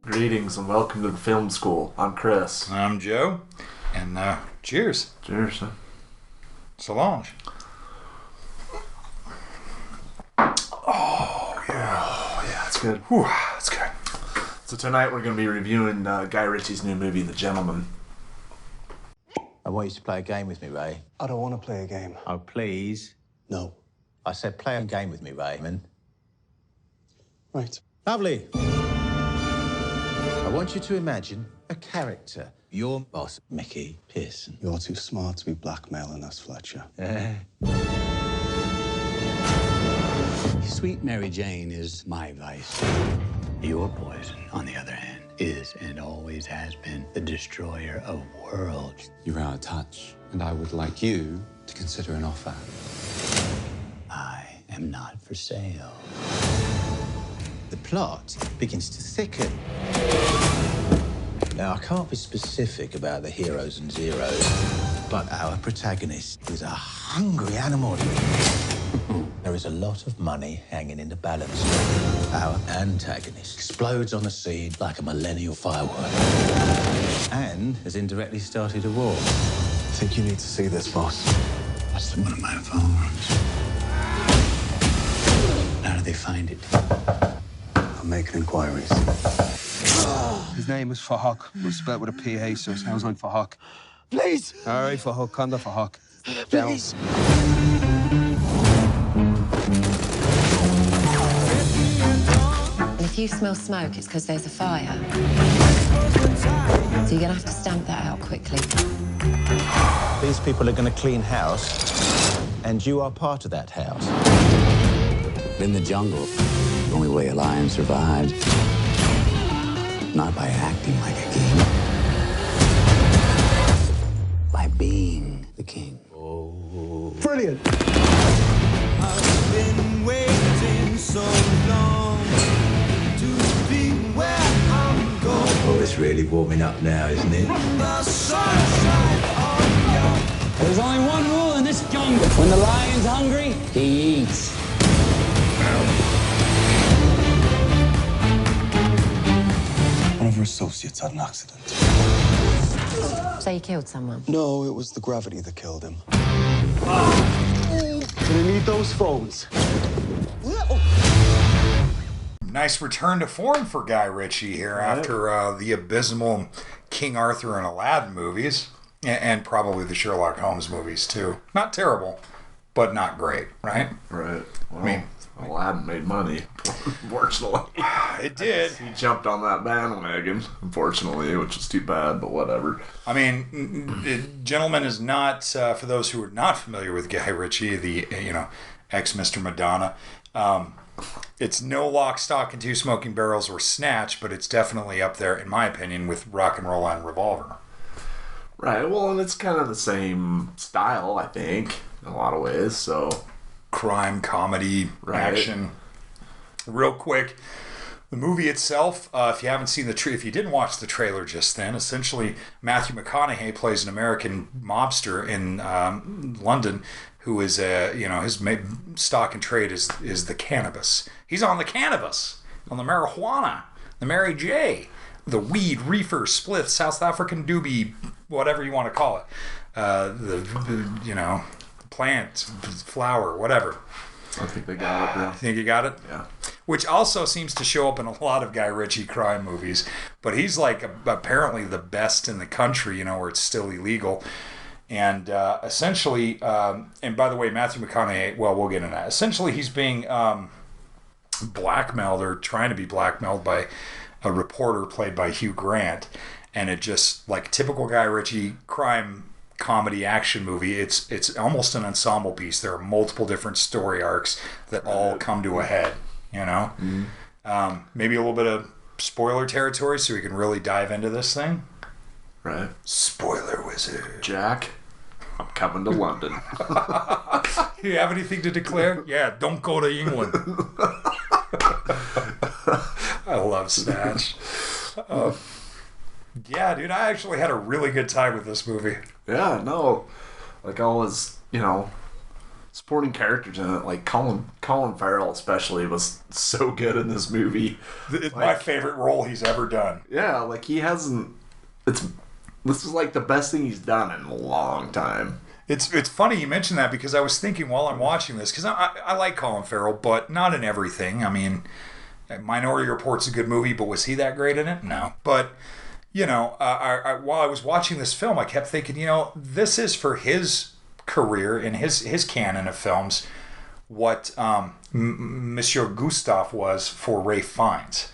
Greetings and welcome to the film school. I'm Chris. I'm Joe. And cheers. Cheers. Solange. Oh, yeah, it's good. Whew, that's good. So tonight we're going to be reviewing Guy Ritchie's new movie, The Gentleman. I want you to play a game with me, Ray. I don't want to play a game. Oh, please. No. I said play a game with me, Raymond. Right. Lovely. I want you to imagine a character. Your boss, Mickey Pearson. You're too smart to be blackmailing us, Fletcher. Sweet Mary Jane is my vice. Your poison, on the other hand, is and always has been the destroyer of worlds. You're out of touch, and I would like you to consider an offer. I am not for sale. The plot begins to thicken. Now, I can't be specific about the heroes and zeros, but our protagonist is a hungry animal. There is a lot of money hanging in the balance. Our antagonist explodes on the scene like a millennial firework and has indirectly started a war. I think you need to see this, boss. That's one of my firearms. How do they find it? I'm making inquiries. His name is Fahak. It's spelled with a PH, so it sounds like Fahak. Please! All right, Fahak, Kanda Fahak. Please! If you smell smoke, it's because there's a fire. So you're gonna have to stamp that out quickly. These people are going to clean house, and you are part of that house. In the jungle, the only way a lion survives, not by acting like a king, by being the king. Brilliant! I've been waiting so long to be where I'm going. Oh, it's really warming up now, isn't it? The sunshine on your... There's only one rule in this jungle. When the lion's hungry, he eats. One of our associates had an accident. So you killed someone? No, it was the gravity that killed him. Gonna need those phones. Nice return to form for Guy Ritchie here after the abysmal King Arthur and Aladdin movies, and probably the Sherlock Holmes movies too. Not terrible, but not great, right? Right. Well, I mean, Aladdin made money, unfortunately. It did. He jumped on that bandwagon, unfortunately, which is too bad, but whatever. I mean, Gentleman is not, for those who are not familiar with Guy Ritchie, the, ex-Mr. Madonna, it's no Lock, Stock, and Two Smoking Barrels or Snatch, but it's definitely up there, in my opinion, with Rock and Roll and Revolver. Right, well, and it's kind of the same style, I think, in a lot of ways, so... Crime, comedy, action. Real quick, the movie itself, if you haven't seen if you didn't watch the trailer just then, essentially Matthew McConaughey plays an American mobster in London who is his stock and trade is the cannabis. He's on the cannabis, on the marijuana, the Mary J, the weed, reefer, spliff, South African doobie, whatever you want to call it. Plant, flower, whatever. I think they got it, yeah. Think you got it? Yeah. Which also seems to show up in a lot of Guy Ritchie crime movies. But he's like apparently the best in the country, where it's still illegal. And essentially, and by the way, Matthew McConaughey, well, we'll get into that. Essentially, he's being blackmailed or trying to be blackmailed by a reporter played by Hugh Grant. And it just, like typical Guy Ritchie crime comedy action movie, it's almost an ensemble piece. There are multiple different story arcs that all come to a head, Mm-hmm. Maybe a little bit of spoiler territory so we can really dive into this thing. Right. Spoiler wizard. Jack, I'm coming to London. You have anything to declare? Yeah, don't go to England. I love Snatch. Yeah, dude, I actually had a really good time with this movie. Yeah, no. Like I was, supporting characters in it, like Colin Farrell especially was so good in this movie. It's my favorite role he's ever done. Yeah, like he hasn't. This is like the best thing he's done in a long time. It's funny you mentioned that because I was thinking while I'm watching this, because I like Colin Farrell, but not in everything. I mean, Minority Report's a good movie, but was he that great in it? No. But, while I was watching this film, I kept thinking, this is for his career and his canon of films what Monsieur Gustave was for Ralph Fiennes,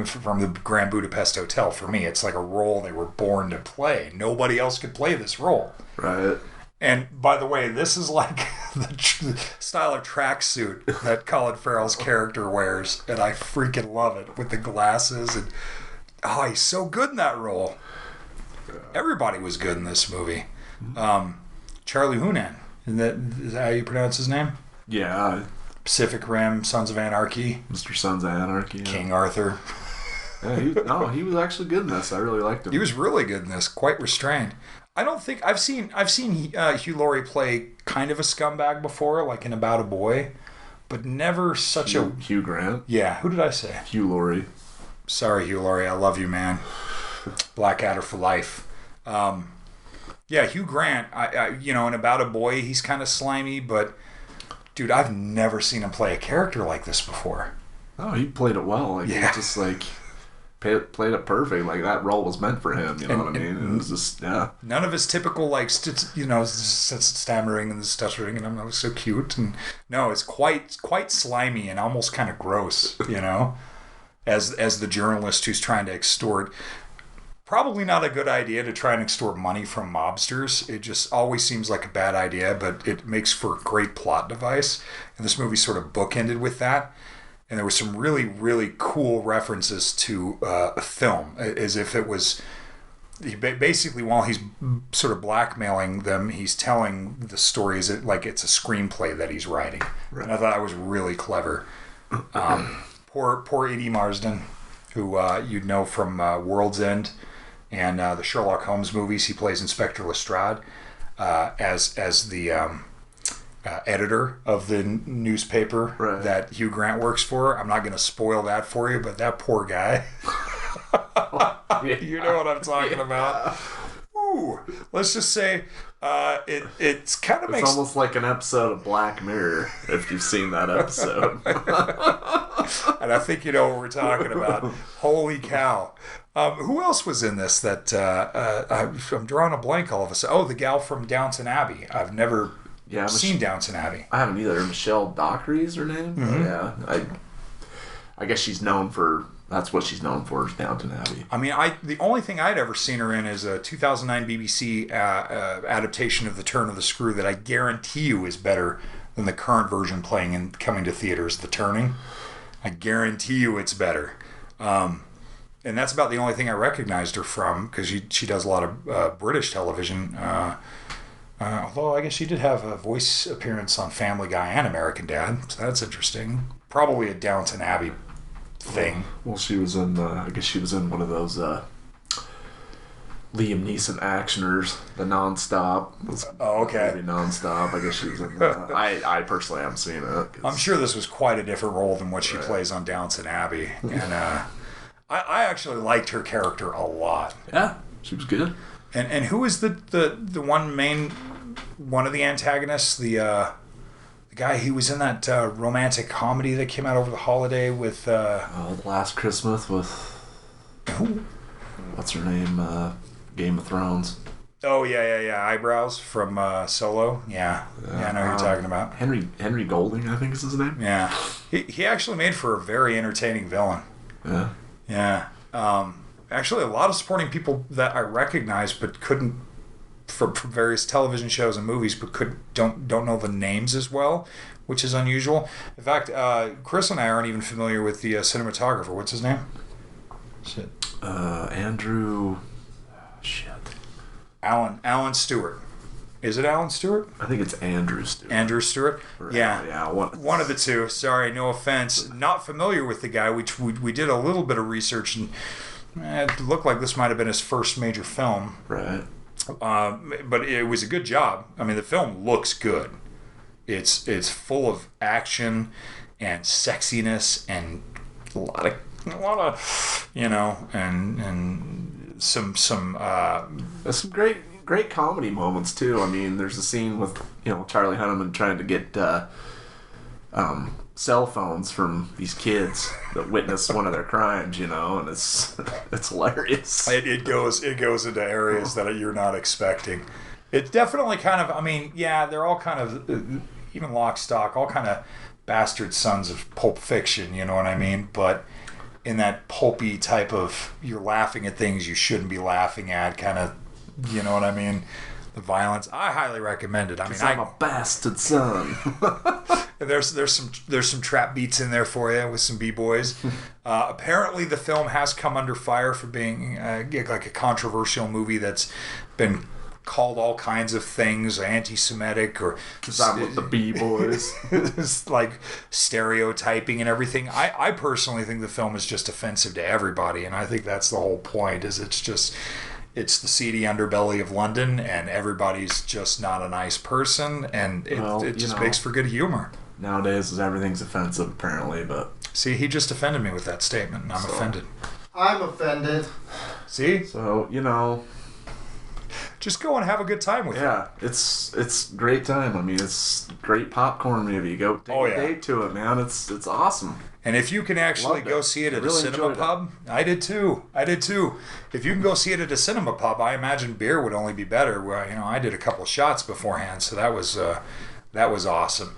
from the Grand Budapest Hotel. For me, it's like a role they were born to play. Nobody else could play this role. Right. And by the way, this is like the style of tracksuit that Colin Farrell's character wears, and I freaking love it with the glasses. And he's so good in that role. Everybody was good in this movie. Charlie Hunnam, is that how you pronounce his name? Yeah. Pacific Rim, Sons of Anarchy. Mr. Sons of Anarchy. Yeah. King Arthur. Yeah, he was actually good in this. I really liked him. He was really good in this, quite restrained. I don't think I've seen Hugh Laurie play kind of a scumbag before, like in About a Boy, but never such a Hugh Grant. Yeah, who did I say? Hugh Laurie. Sorry, Hugh Laurie, I love you, man. Blackadder for life. Yeah, Hugh Grant. In About a Boy, he's kind of slimy, but dude, I've never seen him play a character like this before. Oh, he played it well. Like, yeah, he just like. Played it perfect. Like that role was meant for him. You know what I mean? It was just none of his typical stammering and stuttering, and I'm so cute. And no, it's quite slimy and almost kind of gross. As the journalist who's trying to extort. Probably not a good idea to try and extort money from mobsters. It just always seems like a bad idea, but it makes for a great plot device. And this movie sort of bookended with that. And there were some really, really cool references to a film, as if it was basically while he's sort of blackmailing them, he's telling the stories like it's a screenplay that he's writing. Right. And I thought that was really clever. Poor Edie Marsden, who you'd know from World's End and the Sherlock Holmes movies. He plays Inspector Lestrade as the editor of the newspaper that Hugh Grant works for. I'm not going to spoil that for you, but that poor guy. You know what I'm talking about. Ooh, let's just say it's kind of makes... It's almost like an episode of Black Mirror, if you've seen that episode. And I think you know what we're talking about. Holy cow. Who else was in this that... I'm drawing a blank all of a sudden. Oh, the gal from Downton Abbey. I've never... Yeah, seen Downton Abbey. I haven't either. Michelle Dockery is her name. Mm-hmm. Yeah, I guess she's known for. That's what she's known for is Downton Abbey. I mean, the only thing I'd ever seen her in is a 2009 BBC adaptation of The Turn of the Screw that I guarantee you is better than the current version playing and coming to theaters. The Turning. I guarantee you it's better. And that's about the only thing I recognized her from because she does a lot of British television. Although I guess she did have a voice appearance on Family Guy and American Dad, so that's interesting. Probably a Downton Abbey thing. Well, she was in. I guess she was in one of those Liam Neeson actioners, the Nonstop. Oh, okay. Maybe Nonstop. I guess she was in that. I personally haven't seen it. I'm sure this was quite a different role than what she plays on Downton Abbey, and I actually liked her character a lot. Yeah, she was good. And who is the one of the antagonists, the guy who was in that romantic comedy that came out over the holiday with The Last Christmas with who? What's her name? Game of Thrones. Oh yeah. Eyebrows from Solo. Yeah, I know who you're talking about. Henry Golding, I think is his name. Yeah, he actually made for a very entertaining villain. Yeah. Actually, a lot of supporting people that I recognized but couldn't from various television shows and movies, but don't know the names as well, which is unusual. In fact, Chris and I aren't even familiar with the cinematographer. What's his name? Shit. Andrew. Shit. Alan Stewart. Is it Alan Stewart? I think it's Andrew Stewart. Andrew Stewart? Yeah. Yeah. One of the two. Sorry, no offense. Not familiar with the guy. We did a little bit of research and it looked like this might have been his first major film. Right. But it was a good job. I mean, the film looks good. It's full of action and sexiness and a lot of and some There's some great comedy moments too. I mean, there's a scene with Charlie Hunnam trying to get cell phones from these kids that witnessed one of their crimes, and it's hilarious. It goes into areas that you're not expecting. It's definitely kind of, they're all kind of, even Lock, Stock, all kind of bastard sons of Pulp Fiction, you know what I mean? But in that pulpy type of, you're laughing at things you shouldn't be laughing at kind of, you know what I mean? The violence. I highly recommend it. I'm a bastard son. There's some trap beats in there for you with some b-boys. Apparently, the film has come under fire for being like a controversial movie that's been called all kinds of things, anti-Semitic or because I'm with the b-boys. It's like stereotyping and everything. I personally think the film is just offensive to everybody, and I think that's the whole point. Is it's the seedy underbelly of London, and everybody's just not a nice person, and it just makes for good humor. Nowadays, everything's offensive, apparently, but... See, he just offended me with that statement, and I'm offended. I'm offended. See? So, just go and have a good time with it. Yeah, it's great time. I mean, it's great popcorn movie. Go take a date to it, man. It's awesome. And if you can actually go see it at a cinema pub, I did too. If you can go see it at a cinema pub, I imagine beer would only be better. Well, I did a couple shots beforehand, so that was awesome.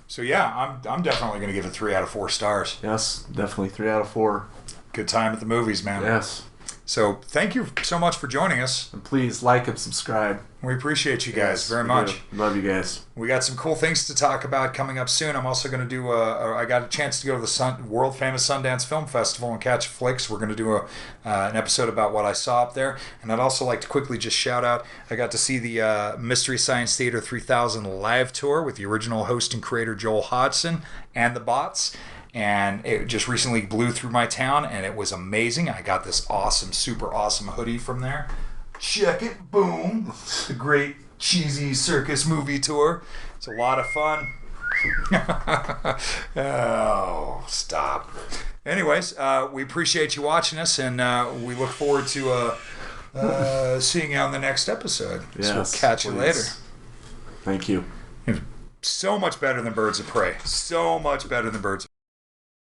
So yeah, I'm definitely going to give it 3 out of 4 stars. Yes, definitely 3 out of 4. Good time at the movies, man. Yes. So thank you so much for joining us. And please like and subscribe. We appreciate you guys very much. Love you guys. We got some cool things to talk about coming up soon. I'm also going to do I got a chance to go to the world famous Sundance Film Festival and catch flicks. We're going to do an episode about what I saw up there. And I'd also like to quickly just shout out, I got to see the Mystery Science Theater 3000 live tour with the original host and creator Joel Hodgson and the Bots. And it just recently blew through my town, and it was amazing. I got this super awesome hoodie from there. Check it, boom. The great cheesy circus movie tour. It's a lot of fun. Oh, stop. Anyways, we appreciate you watching us, and we look forward to seeing you on the next episode. Yes, so we'll catch you later. Thank you. So much better than Birds of Prey. So much better than Birds of Prey.